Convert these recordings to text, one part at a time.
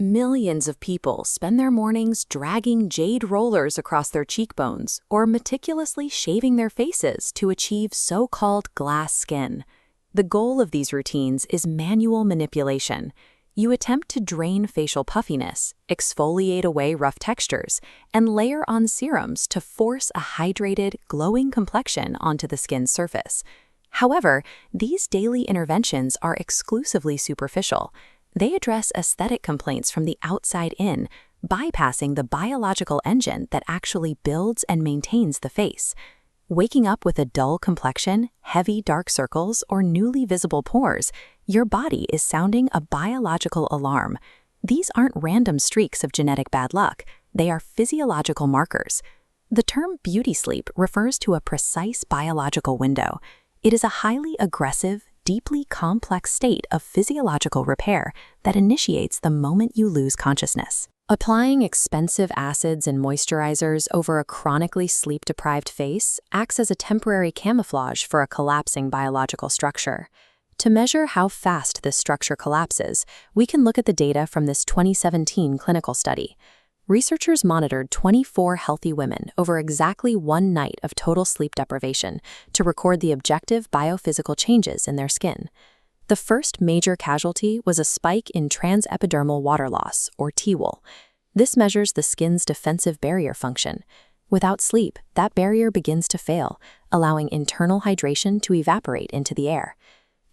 Millions of people spend their mornings dragging jade rollers across their cheekbones or meticulously shaving their faces to achieve so-called glass skin. The goal of these routines is manual manipulation. You attempt to drain facial puffiness, exfoliate away rough textures, and layer on serums to force a hydrated, glowing complexion onto the skin's surface. However, these daily interventions are exclusively superficial. They address aesthetic complaints from the outside in, bypassing the biological engine that actually builds and maintains the face. Waking up with a dull complexion, heavy dark circles, or newly visible pores, your body is sounding a biological alarm. These aren't random streaks of genetic bad luck. They are physiological markers. The term beauty sleep refers to a precise biological window. It is a highly aggressive, deeply complex state of physiological repair that initiates the moment you lose consciousness. Applying expensive acids and moisturizers over a chronically sleep-deprived face acts as a temporary camouflage for a collapsing biological structure. To measure how fast this structure collapses, we can look at the data from this 2017 clinical study. Researchers monitored 24 healthy women over exactly one night of total sleep deprivation to record the objective biophysical changes in their skin. The first major casualty was a spike in transepidermal water loss, or TWOL. This measures the skin's defensive barrier function. Without sleep, that barrier begins to fail, allowing internal hydration to evaporate into the air.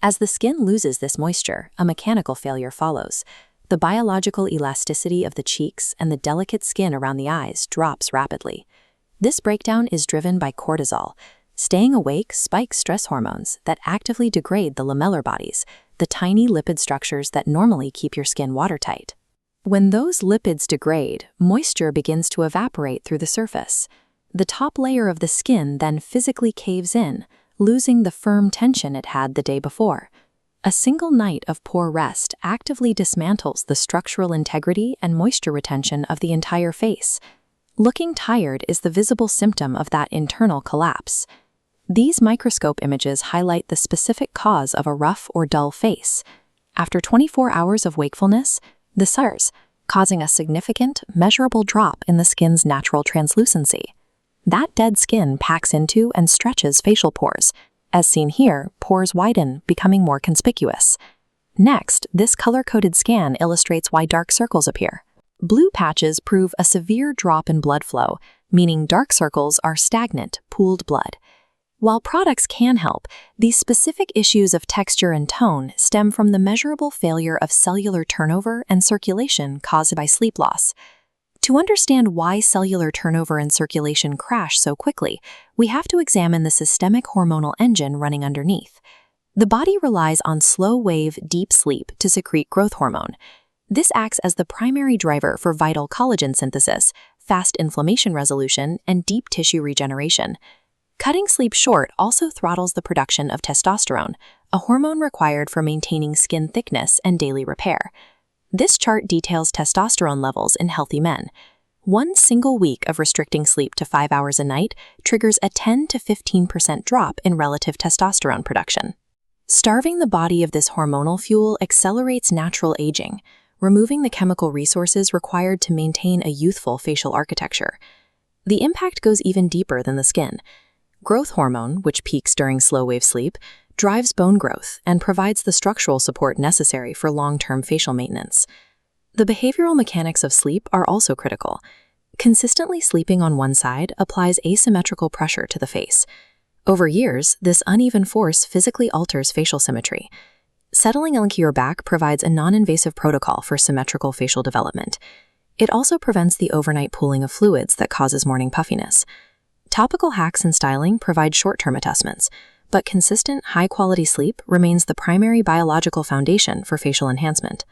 As the skin loses this moisture, a mechanical failure follows. The biological elasticity of the cheeks and the delicate skin around the eyes drops rapidly. This breakdown is driven by cortisol. Staying awake spikes stress hormones that actively degrade the lamellar bodies, the tiny lipid structures that normally keep your skin watertight. When those lipids degrade, moisture begins to evaporate through the surface. The top layer of the skin then physically caves in, losing the firm tension it had the day before. A single night of poor rest actively dismantles the structural integrity and moisture retention of the entire face. Looking tired is the visible symptom of that internal collapse. These microscope images highlight the specific cause of a rough or dull face. After 24 hours of wakefulness, the SARS, causing a significant, measurable drop in the skin's natural translucency. That dead skin packs into and stretches facial pores. As seen here, pores widen, becoming more conspicuous. Next, this color-coded scan illustrates why dark circles appear. Blue patches prove a severe drop in blood flow, meaning dark circles are stagnant, pooled blood. While products can help, these specific issues of texture and tone stem from the measurable failure of cellular turnover and circulation caused by sleep loss. To understand why cellular turnover and circulation crash so quickly, we have to examine the systemic hormonal engine running underneath. The body relies on slow-wave, deep sleep to secrete growth hormone. This acts as the primary driver for vital collagen synthesis, fast inflammation resolution, and deep tissue regeneration. Cutting sleep short also throttles the production of testosterone, a hormone required for maintaining skin thickness and daily repair. This chart details testosterone levels in healthy men. One single week of restricting sleep to 5 hours a night triggers a 10 to 15% drop in relative testosterone production. Starving the body of this hormonal fuel accelerates natural aging, removing the chemical resources required to maintain a youthful facial architecture. The impact goes even deeper than the skin. Growth hormone, which peaks during slow-wave sleep, drives bone growth and provides the structural support necessary for long-term facial maintenance. The behavioral mechanics of sleep are also critical. Consistently sleeping on one side applies asymmetrical pressure to the face. Over years, this uneven force physically alters facial symmetry. Settling onto your back provides a non-invasive protocol for symmetrical facial development. It also prevents the overnight pooling of fluids that causes morning puffiness. Topical hacks and styling provide short-term adjustments, but consistent, high-quality sleep remains the primary biological foundation for facial enhancement.